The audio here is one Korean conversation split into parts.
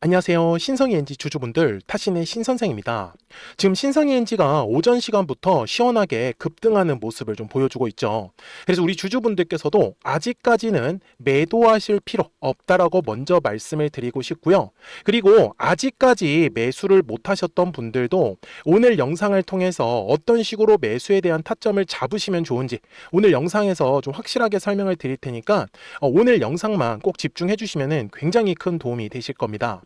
안녕하세요. 신성이엔지 주주분들, 타신의 신선생입니다. 지금 신성이엔지가 오전 시간부터 시원하게 급등하는 모습을 좀 보여주고 있죠. 그래서 우리 주주분들께서도 아직까지는 매도하실 필요 없다라고 먼저 말씀을 드리고 싶고요. 그리고 아직까지 매수를 못하셨던 분들도 오늘 영상을 통해서 어떤 식으로 매수에 대한 타점을 잡으시면 좋은지 오늘 영상에서 좀 확실하게 설명을 드릴 테니까 오늘 영상만 꼭 집중해 주시면 굉장히 큰 도움이 되실 겁니다.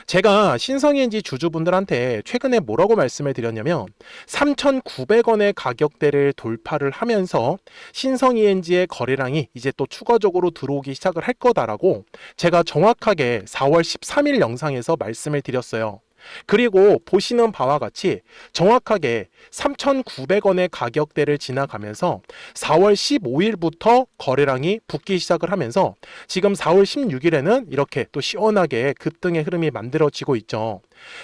제가 신성이엔지 주주분들한테 최근에 뭐라고 말씀을 드렸냐면 3,900원의 가격대를 돌파를 하면서 신성이엔지의 거래량이 이제 또 추가적으로 들어오기 시작을 할 거다라고 제가 정확하게 4월 13일 영상에서 말씀을 드렸어요. 그리고 보시는 바와 같이 정확하게 3,900원의 가격대를 지나가면서 4월 15일부터 거래량이 붙기 시작을 하면서 지금 4월 16일에는 이렇게 또 시원하게 급등의 흐름이 만들어지고 있죠.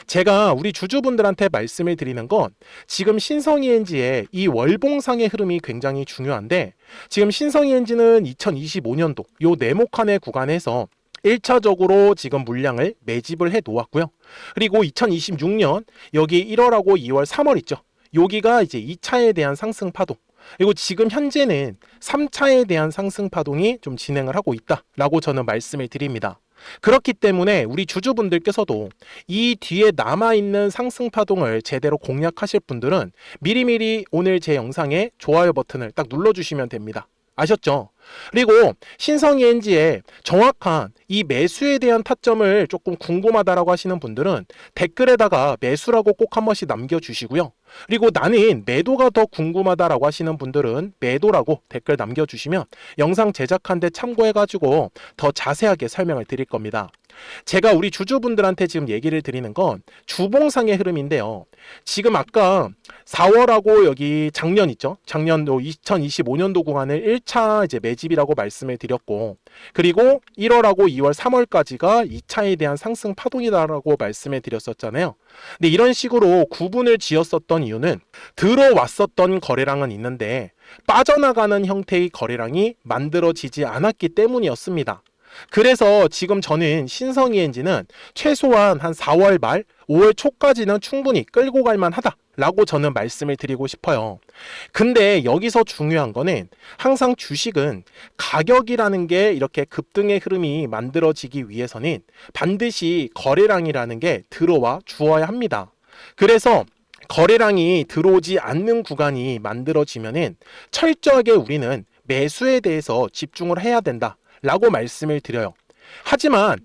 제가 우리 주주분들한테 말씀을 드리는 건 지금 신성이엔지의 이 월봉상의 흐름이 굉장히 중요한데 지금 신성이엔지는 2025년도 요 네모칸의 구간에서 1차적으로 지금 물량을 매집을 해 놓았고요. 그리고 2026년 여기 1월하고 2월, 3월 있죠. 여기가 이제 2차에 대한 상승 파동. 그리고 지금 현재는 3차에 대한 상승 파동이 좀 진행을 하고 있다라고 저는 말씀을 드립니다. 그렇기 때문에 우리 주주분들께서도 이 뒤에 남아있는 상승 파동을 제대로 공략하실 분들은 미리미리 오늘 제 영상에 좋아요 버튼을 딱 눌러주시면 됩니다. 아셨죠? 그리고 신성이엔지의 정확한 이 매수에 대한 타점을 조금 궁금하다라고 하시는 분들은 댓글에다가 매수라고 꼭 한 번씩 남겨주시고요. 그리고 나는 매도가 더 궁금하다라고 하시는 분들은 매도라고 댓글 남겨주시면 영상 제작한 데 참고해가지고 더 자세하게 설명을 드릴 겁니다. 제가 우리 주주분들한테 지금 얘기를 드리는 건 주봉상의 흐름인데요. 지금 아까 4월하고 여기 작년 있죠? 작년도 2025년도 구간을 1차 이제 매집이라고 말씀을 드렸고, 그리고 1월하고 2월, 3월까지가 2차에 대한 상승 파동이다라고 말씀을 드렸었잖아요. 근데 이런 식으로 구분을 지었었던 이유는 들어왔었던 거래량은 있는데 빠져나가는 형태의 거래량이 만들어지지 않았기 때문이었습니다. 그래서 지금 저는 신성이엔지는 최소한 한 4월 말, 5월 초까지는 충분히 끌고 갈 만하다라고 저는 말씀을 드리고 싶어요. 근데 여기서 중요한 거는 항상 주식은 가격이라는 게 이렇게 급등의 흐름이 만들어지기 위해서는 반드시 거래량이라는 게 들어와 주어야 합니다. 그래서 거래량이 들어오지 않는 구간이 만들어지면은 철저하게 우리는 매수에 대해서 집중을 해야 된다 라고 말씀을 드려요. 하지만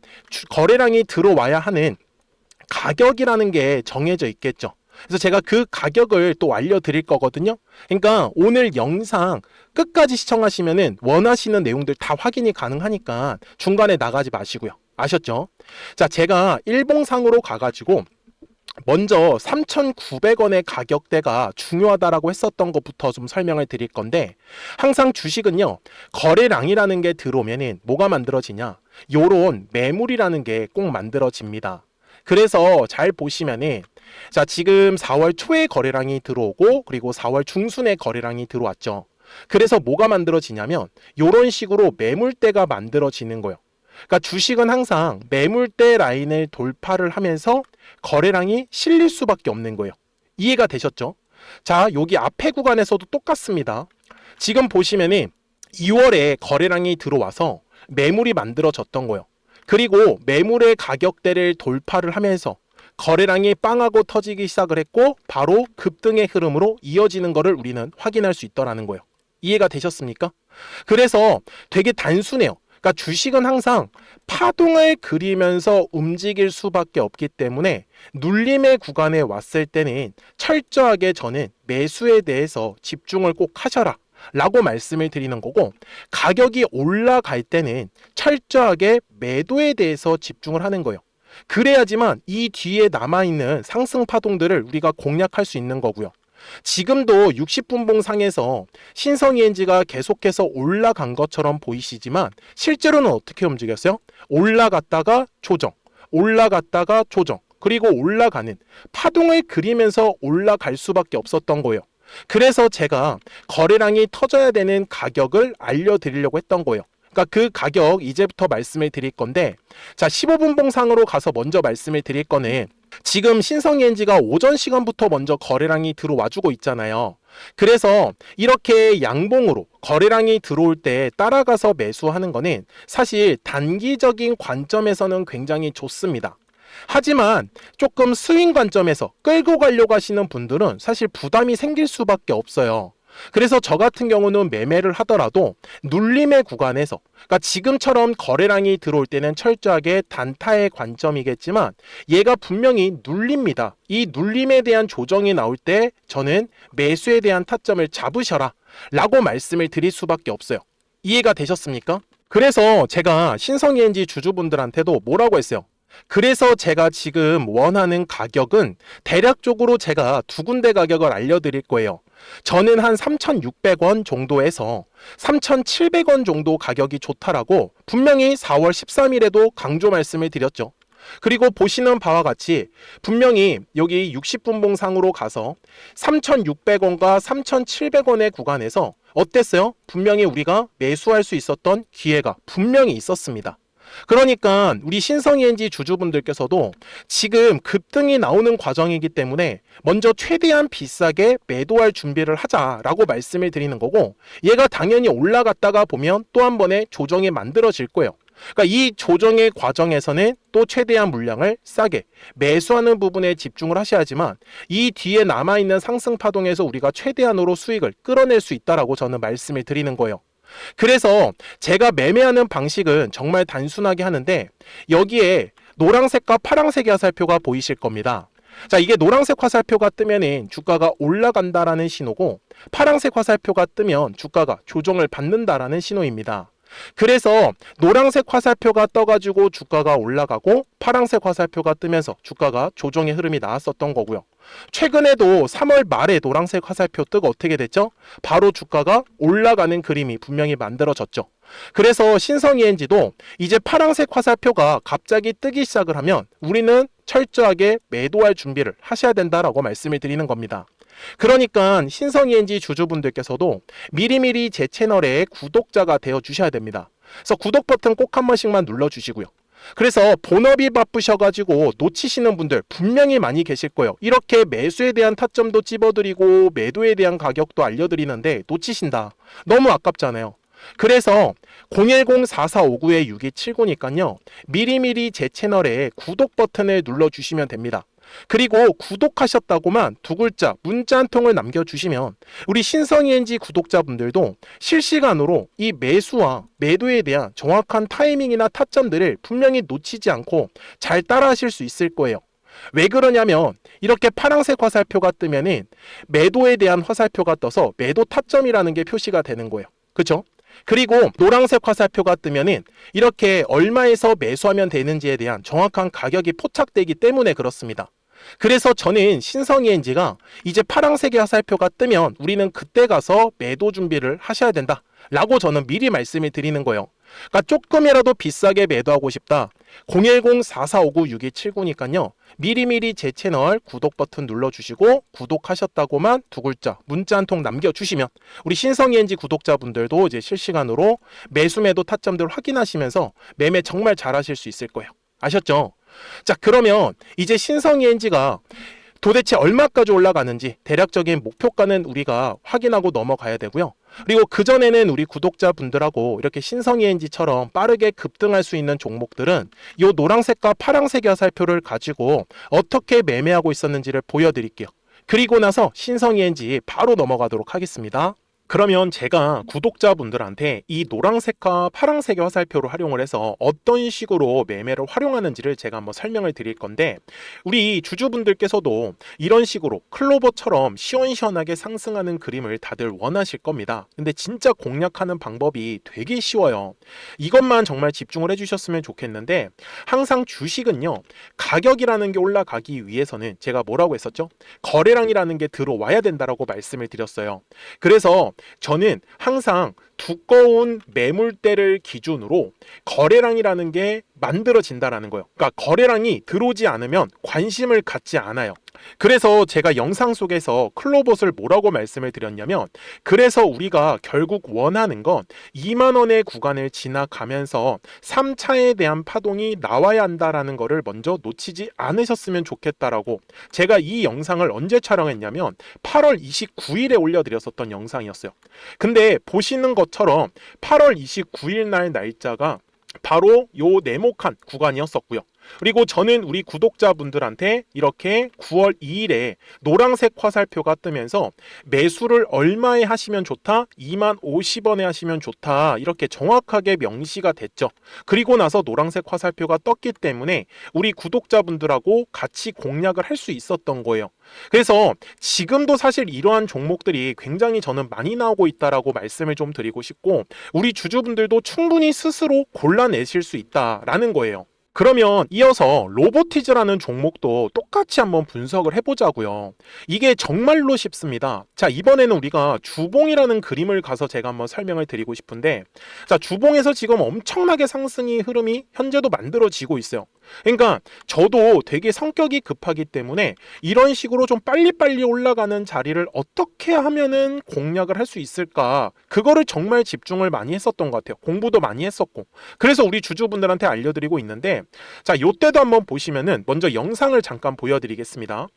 거래량이 들어와야 하는 가격이라는 게 정해져 있겠죠. 그래서 제가 그 가격을 또 알려드릴 거거든요. 그러니까 오늘 영상 끝까지 시청하시면은 원하시는 내용들 다 확인이 가능하니까 중간에 나가지 마시고요. 아셨죠? 자, 제가 일봉상으로 가가지고 먼저 3,900원의 가격대가 중요하다라고 했었던 것부터 좀 설명을 드릴 건데, 항상 주식은요, 거래량이라는 게 들어오면은 뭐가 만들어지냐? 요런 매물이라는 게 꼭 만들어집니다. 그래서 잘 보시면은, 자, 지금 4월 초에 거래량이 들어오고, 그리고 4월 중순에 거래량이 들어왔죠. 그래서 뭐가 만들어지냐면, 요런 식으로 매물대가 만들어지는 거예요. 그러니까 주식은 항상 매물대 라인을 돌파를 하면서 거래량이 실릴 수밖에 없는 거예요. 이해가 되셨죠? 자, 여기 앞에 구간에서도 똑같습니다. 지금 보시면은 2월에 거래량이 들어와서 매물이 만들어졌던 거예요. 그리고 매물의 가격대를 돌파를 하면서 거래량이 빵하고 터지기 시작을 했고 바로 급등의 흐름으로 이어지는 것을 우리는 확인할 수 있더라는 거예요. 이해가 되셨습니까? 그래서 되게 단순해요. 그러니까 주식은 항상 파동을 그리면서 움직일 수밖에 없기 때문에 눌림의 구간에 왔을 때는 철저하게 저는 매수에 대해서 집중을 꼭 하셔라 라고 말씀을 드리는 거고, 가격이 올라갈 때는 철저하게 매도에 대해서 집중을 하는 거예요. 그래야지만 이 뒤에 남아있는 상승 파동들을 우리가 공략할 수 있는 거고요. 지금도 60분봉 상에서 신성이엔지가 계속해서 올라간 것처럼 보이시지만 실제로는 어떻게 움직였어요? 올라갔다가 조정, 올라갔다가 조정, 그리고 올라가는 파동을 그리면서 올라갈 수밖에 없었던 거예요. 그래서 제가 거래량이 터져야 되는 가격을 알려드리려고 했던 거예요. 그러니까 그 가격 이제부터 말씀을 드릴 건데, 자, 15분봉상으로 가서 먼저 말씀을 드릴 거는 지금 신성ENG가 오전 시간부터 먼저 거래량이 들어와주고 있잖아요. 그래서 이렇게 양봉으로 거래량이 들어올 때 따라가서 매수하는 거는 사실 단기적인 관점에서는 굉장히 좋습니다. 하지만 조금 스윙 관점에서 끌고 가려고 하시는 분들은 사실 부담이 생길 수밖에 없어요. 그래서 저 같은 경우는 매매를 하더라도 눌림의 구간에서, 그러니까 지금처럼 거래량이 들어올 때는 철저하게 단타의 관점이겠지만 얘가 분명히 눌립니다. 이 눌림에 대한 조정이 나올 때 저는 매수에 대한 타점을 잡으셔라 라고 말씀을 드릴 수밖에 없어요. 이해가 되셨습니까? 그래서 제가 신성ENG 주주분들한테도 뭐라고 했어요? 그래서 제가 지금 원하는 가격은 대략적으로 제가 두 군데 가격을 알려드릴 거예요. 저는 한 3,600원 정도에서 3,700원 정도 가격이 좋다라고 분명히 4월 13일에도 강조 말씀을 드렸죠. 그리고 보시는 바와 같이 분명히 여기 60분봉상으로 가서 3,600원과 3,700원의 구간에서 어땠어요? 분명히 우리가 매수할 수 있었던 기회가 분명히 있었습니다. 그러니까 우리 신성ENG 주주분들께서도 지금 급등이 나오는 과정이기 때문에 먼저 최대한 비싸게 매도할 준비를 하자라고 말씀을 드리는 거고, 얘가 당연히 올라갔다가 보면 또 한 번의 조정이 만들어질 거예요. 그러니까 이 조정의 과정에서는 또 최대한 물량을 싸게 매수하는 부분에 집중을 하셔야지만 이 뒤에 남아있는 상승 파동에서 우리가 최대한으로 수익을 끌어낼 수 있다라고 저는 말씀을 드리는 거예요. 그래서 제가 매매하는 방식은 정말 단순하게 하는데, 여기에 노란색과 파란색의 화살표가 보이실 겁니다. 자, 이게 노란색 화살표가 뜨면은 주가가 올라간다라는 신호고, 파란색 화살표가 뜨면 주가가 조정을 받는다라는 신호입니다. 그래서 노란색 화살표가 떠가지고 주가가 올라가고 파란색 화살표가 뜨면서 주가가 조정의 흐름이 나왔었던 거고요. 최근에도 3월 말에 노란색 화살표 뜨고 어떻게 됐죠? 바로 주가가 올라가는 그림이 분명히 만들어졌죠. 그래서 신성ENG도 이제 파란색 화살표가 갑자기 뜨기 시작을 하면 우리는 철저하게 매도할 준비를 하셔야 된다라고 말씀을 드리는 겁니다. 그러니까 신성ENG 주주분들께서도 미리미리 제 채널에 구독자가 되어 주셔야 됩니다. 그래서 구독 버튼 꼭 한 번씩만 눌러 주시고요. 그래서 본업이 바쁘셔가지고 놓치시는 분들 분명히 많이 계실 거예요. 이렇게 매수에 대한 타점도 찝어드리고 매도에 대한 가격도 알려드리는데 놓치신다. 너무 아깝잖아요. 그래서 010-4459-6279니까요. 미리미리 제 채널에 구독 버튼을 눌러주시면 됩니다. 그리고 구독하셨다고만 두 글자 문자 한 통을 남겨주시면 우리 신성ENG 구독자분들도 실시간으로 이 매수와 매도에 대한 정확한 타이밍이나 타점들을 분명히 놓치지 않고 잘 따라 하실 수 있을 거예요. 왜 그러냐면 이렇게 파란색 화살표가 뜨면은 매도에 대한 화살표가 떠서 매도 타점이라는 게 표시가 되는 거예요. 그렇죠? 그리고 노란색 화살표가 뜨면은 이렇게 얼마에서 매수하면 되는지에 대한 정확한 가격이 포착되기 때문에 그렇습니다. 그래서 저는 신성ENG가 이제 파란색의 화살표가 뜨면 우리는 그때 가서 매도 준비를 하셔야 된다 라고 저는 미리 말씀을 드리는 거예요. 그러니까 조금이라도 비싸게 매도하고 싶다. 010-4459-6279니까요. 미리미리 제 채널 구독 버튼 눌러주시고 구독하셨다고만 두 글자 문자 한 통 남겨주시면 우리 신성ENG 구독자분들도 이제 실시간으로 매수 매도 타점들 확인하시면서 매매 정말 잘하실 수 있을 거예요. 아셨죠? 자, 그러면 이제 신성ENG가 도대체 얼마까지 올라가는지 대략적인 목표가는 우리가 확인하고 넘어가야 되고요. 그리고 그전에는 우리 구독자분들하고 이렇게 신성ENG처럼 빠르게 급등할 수 있는 종목들은 이 노란색과 파란색의 화살표를 가지고 어떻게 매매하고 있었는지를 보여드릴게요. 그리고 나서 신성ENG 바로 넘어가도록 하겠습니다. 그러면 제가 구독자분들한테 이 노란색과 파란색의 화살표를 활용을 해서 어떤 식으로 매매를 활용하는지를 제가 한번 설명을 드릴 건데, 우리 주주분들께서도 이런 식으로 클로버처럼 시원시원하게 상승하는 그림을 다들 원하실 겁니다. 근데 진짜 공략하는 방법이 되게 쉬워요. 이것만 정말 집중을 해주셨으면 좋겠는데, 항상 주식은요, 가격이라는 게 올라가기 위해서는 제가 뭐라고 했었죠? 거래량이라는 게 들어와야 된다라고 말씀을 드렸어요. 그래서 저는 항상 두꺼운 매물대를 기준으로 거래량이라는 게 만들어진다라는 거예요. 그러니까 거래량이 들어오지 않으면 관심을 갖지 않아요. 그래서 제가 영상 속에서 클로봇을 뭐라고 말씀을 드렸냐면, 그래서 우리가 결국 원하는 건 2만 원의 구간을 지나가면서 3차에 대한 파동이 나와야 한다라는 거를 먼저 놓치지 않으셨으면 좋겠다라고, 제가 이 영상을 언제 촬영했냐면 8월 29일에 올려드렸었던 영상이었어요. 근데 보시는 것처럼 8월 29일 날 날짜가 바로 요 네모칸 구간이었었고요. 그리고 저는 우리 구독자분들한테 이렇게 9월 2일에 노란색 화살표가 뜨면서 매수를 얼마에 하시면 좋다? 2만 50원에 하시면 좋다. 이렇게 정확하게 명시가 됐죠. 그리고 나서 노란색 화살표가 떴기 때문에 우리 구독자분들하고 같이 공략을 할 수 있었던 거예요. 그래서 지금도 사실 이러한 종목들이 굉장히 저는 많이 나오고 있다라고 말씀을 좀 드리고 싶고, 우리 주주분들도 충분히 스스로 골라내실 수 있다라는 거예요. 그러면 이어서 로보티즈라는 종목도 똑같이 한번 분석을 해보자고요. 이게 정말로 쉽습니다. 자, 이번에는 우리가 주봉이라는 그림을 가서 제가 한번 설명을 드리고 싶은데, 자, 주봉에서 지금 엄청나게 상승이 흐름이 현재도 만들어지고 있어요. 그러니까 저도 되게 성격이 급하기 때문에 이런 식으로 좀 빨리빨리 올라가는 자리를 어떻게 하면은 공략을 할 수 있을까, 그거를 정말 집중을 많이 했었던 것 같아요. 공부도 많이 했었고. 그래서 우리 주주분들한테 알려드리고 있는데, 자, 요때도 한번 보시면은 먼저 영상을 잠깐 보여드리겠습니다.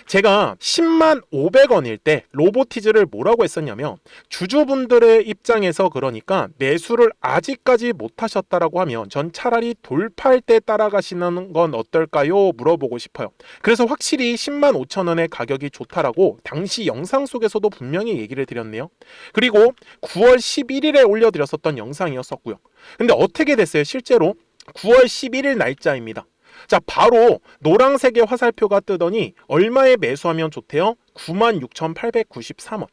제가 10만 500원일 때 로보티즈를 뭐라고 했었냐면, 주주분들의 입장에서 그러니까 매수를 아직까지 못 하셨다라고 하면 전 차라리 돌파할 때 따라가시는 건 어떨까요? 물어보고 싶어요. 그래서 확실히 10만 5천 원의 가격이 좋다라고 당시 영상 속에서도 분명히 얘기를 드렸네요. 그리고 9월 11일에 올려드렸었던 영상이었었고요. 근데 어떻게 됐어요? 실제로 9월 11일 날짜입니다. 자, 바로 노란색의 화살표가 뜨더니 얼마에 매수하면 좋대요? 96,893원.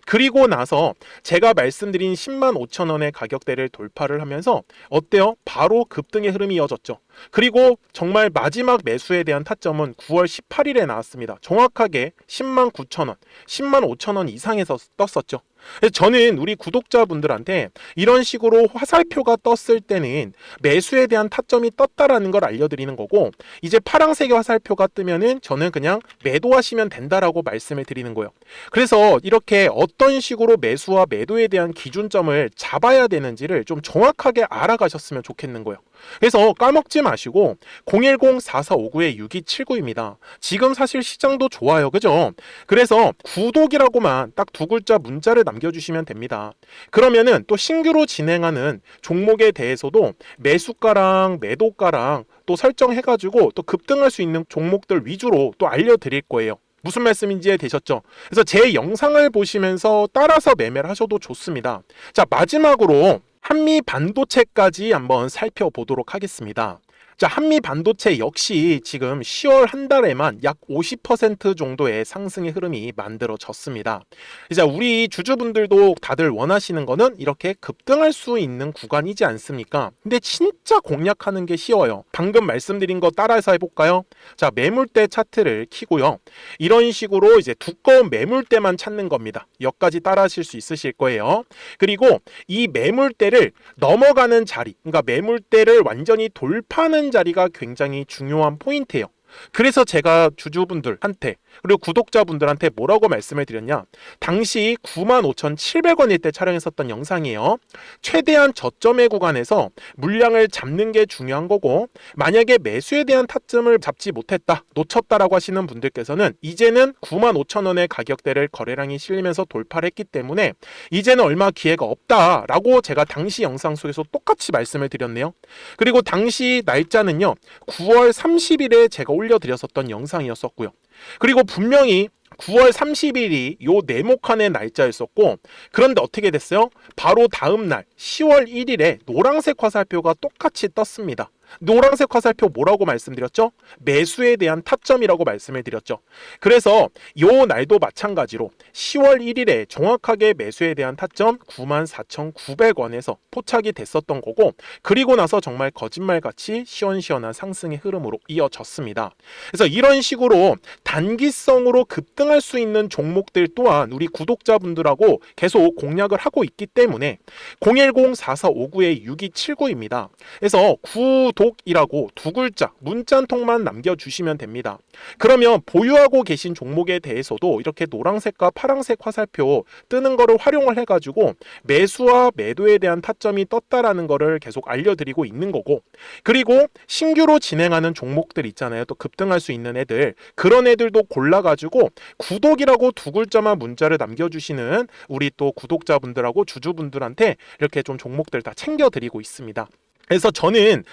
그리고 나서 제가 말씀드린 10만 5천 원의 가격대를 돌파를 하면서 어때요? 바로 급등의 흐름이 이어졌죠. 그리고 정말 마지막 매수에 대한 타점은 9월 18일에 나왔습니다. 정확하게 10만 9천 원, 10만 5천 원 이상에서 떴었죠. 그래서 저는 우리 구독자분들한테 이런 식으로 화살표가 떴을 때는 매수에 대한 타점이 떴다라는 걸 알려드리는 거고, 이제 파란색의 화살표가 뜨면은 저는 그냥 매도하시면 된다라고 말씀을 드리는 거예요. 그래서 이렇게 어떤 식으로 매수와 매도에 대한 기준점을 잡아야 되는지를 좀 정확하게 알아가셨으면 좋겠는 거예요. 그래서 까먹지 마시고 010-4459-6279입니다. 지금 사실 시장도 좋아요. 그죠? 그래서 구독이라고만 딱 두 글자 문자를 남겨주시면 됩니다. 그러면은 또 신규로 진행하는 종목에 대해서도 매수가랑 매도가랑 또 설정해가지고 또 급등할 수 있는 종목들 위주로 또 알려드릴 거예요. 무슨 말씀인지 이해되셨죠? 그래서 제 영상을 보시면서 따라서 매매를 하셔도 좋습니다. 자, 마지막으로 한미 반도체까지 한번 살펴보도록 하겠습니다. 자, 한미 반도체 역시 지금 10월 한 달에만 약 50% 정도의 상승의 흐름이 만들어졌습니다. 이제 우리 주주분들도 다들 원하시는 거는 이렇게 급등할 수 있는 구간이지 않습니까? 근데 진짜 공략하는 게 쉬워요. 방금 말씀드린 거 따라서 해볼까요? 자, 매물대 차트를 켜고요. 이런 식으로 이제 두꺼운 매물대만 찾는 겁니다. 여기까지 따라 하실 수 있으실 거예요. 그리고 이 매물대를 넘어가는 자리, 그러니까 매물대를 완전히 돌파하는 자리가 굉장히 중요한 포인트예요. 그래서 제가 주주분들한테 그리고 구독자분들한테 뭐라고 말씀을 드렸냐, 당시 95,700원일 때 촬영했었던 영상이에요. 최대한 저점의 구간에서 물량을 잡는 게 중요한 거고, 만약에 매수에 대한 타점을 잡지 못했다, 놓쳤다라고 하시는 분들께서는 이제는 95,000원의 가격대를 거래량이 실리면서 돌파를 했기 때문에 이제는 얼마 기회가 없다라고 제가 당시 영상 속에서 똑같이 말씀을 드렸네요. 그리고 당시 날짜는요, 9월 30일에 제가 올려드렸었던 영상이었었고요. 그리고 분명히 9월 30일이 요 네모칸의 날짜였었고, 그런데 어떻게 됐어요? 바로 다음 날 10월 1일에 노란색 화살표가 똑같이 떴습니다. 노란색 화살표 뭐라고 말씀드렸죠? 매수에 대한 타점이라고 말씀을 드렸죠. 그래서 요 날도 마찬가지로 10월 1일에 정확하게 매수에 대한 타점 94,900원에서 포착이 됐었던 거고, 그리고 나서 정말 거짓말같이 시원시원한 상승의 흐름으로 이어졌습니다. 그래서 이런 식으로 단기성으로 급등할 수 있는 종목들 또한 우리 구독자분들하고 계속 공략을 하고 있기 때문에 010-4459-6279입니다. 그래서 구독이라고 두 글자 문자 한 통만 남겨주시면 됩니다. 그러면 보유하고 계신 종목에 대해서도 이렇게 노란색과 파란색 화살표 뜨는 거를 활용을 해가지고 매수와 매도에 대한 타점이 떴다라는 거를 계속 알려드리고 있는 거고, 그리고 신규로 진행하는 종목들 있잖아요. 또 급등할 수 있는 애들, 그런 애들도 골라가지고 구독이라고 두 글자만 문자를 남겨주시는 우리 또 구독자분들하고 주주분들한테 이렇게 좀 종목들 다 챙겨드리고 있습니다. 그래서 저는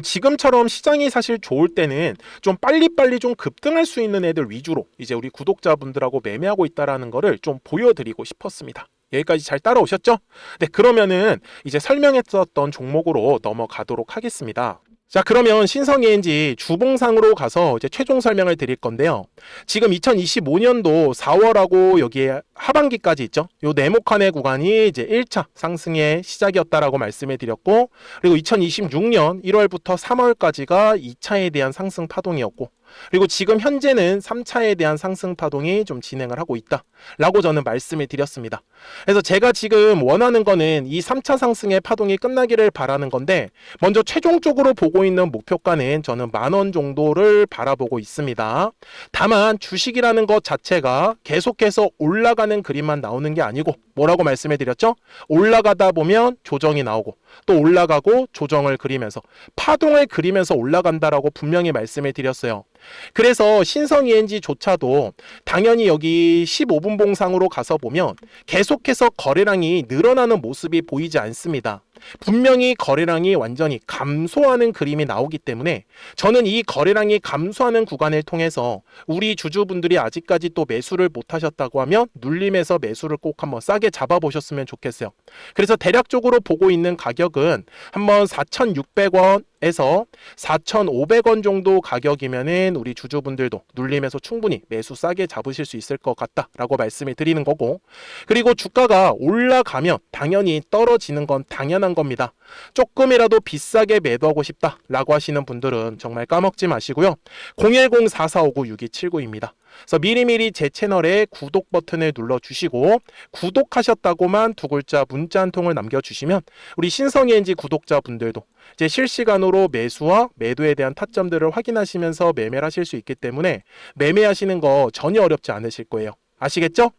지금처럼 시장이 사실 좋을 때는 좀 빨리빨리 좀 급등할 수 있는 애들 위주로 이제 우리 구독자분들하고 매매하고 있다라는 거를 좀 보여드리고 싶었습니다. 여기까지 잘 따라오셨죠? 네, 그러면은 이제 설명했었던 종목으로 넘어가도록 하겠습니다. 자, 그러면 신성ENG 주봉상으로 가서 이제 최종 설명을 드릴 건데요. 지금 2025년도 4월하고 여기에 하반기까지 있죠. 요 네모칸의 구간이 이제 1차 상승의 시작이었다라고 말씀을 드렸고, 그리고 2026년 1월부터 3월까지가 2차에 대한 상승 파동이었고, 그리고 지금 현재는 3차에 대한 상승 파동이 좀 진행을 하고 있다 라고 저는 말씀을 드렸습니다. 그래서 제가 지금 원하는 거는 이 3차 상승의 파동이 끝나기를 바라는 건데, 먼저 최종적으로 보고 있는 목표가는 저는 10,000원 정도를 바라보고 있습니다. 다만 주식이라는 것 자체가 계속해서 올라가는 그림만 나오는 게 아니고, 뭐라고 말씀을 드렸죠? 올라가다 보면 조정이 나오고 또 올라가고 조정을 그리면서 파동을 그리면서 올라간다라고 분명히 말씀을 드렸어요. 그래서 신성ENG조차도 당연히 여기 15분 봉상으로 가서 보면 계속해서 거래량이 늘어나는 모습이 보이지 않습니다. 분명히 거래량이 완전히 감소하는 그림이 나오기 때문에 저는 이 거래량이 감소하는 구간을 통해서 우리 주주분들이 아직까지 또 매수를 못 하셨다고 하면 눌림에서 매수를 꼭 한번 싸게 잡아보셨으면 좋겠어요. 그래서 대략적으로 보고 있는 가격은 한번 4,600원에서 4,500원 정도 가격이면은 우리 주주분들도 눌림에서 충분히 매수 싸게 잡으실 수 있을 것 같다라고 말씀을 드리는 거고, 그리고 주가가 올라가면 당연히 떨어지는 건 당연한 겁니다. 조금이라도 비싸게 매도하고 싶다라고 하시는 분들은 정말 까먹지 마시고요. 010-4459-6279입니다. 그래서 미리미리 제 채널에 구독 버튼을 눌러주시고 구독하셨다고만 두 글자 문자 한 통을 남겨주시면 우리 신성ENG 구독자분들도 이제 실시간으로 매수와 매도에 대한 타점들을 확인하시면서 매매를 하실 수 있기 때문에 매매하시는 거 전혀 어렵지 않으실 거예요. 아시겠죠?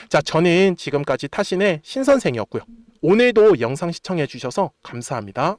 자, 저는 지금까지 타신의 신선생이었고요. 오늘도 영상 시청해 주셔서 감사합니다.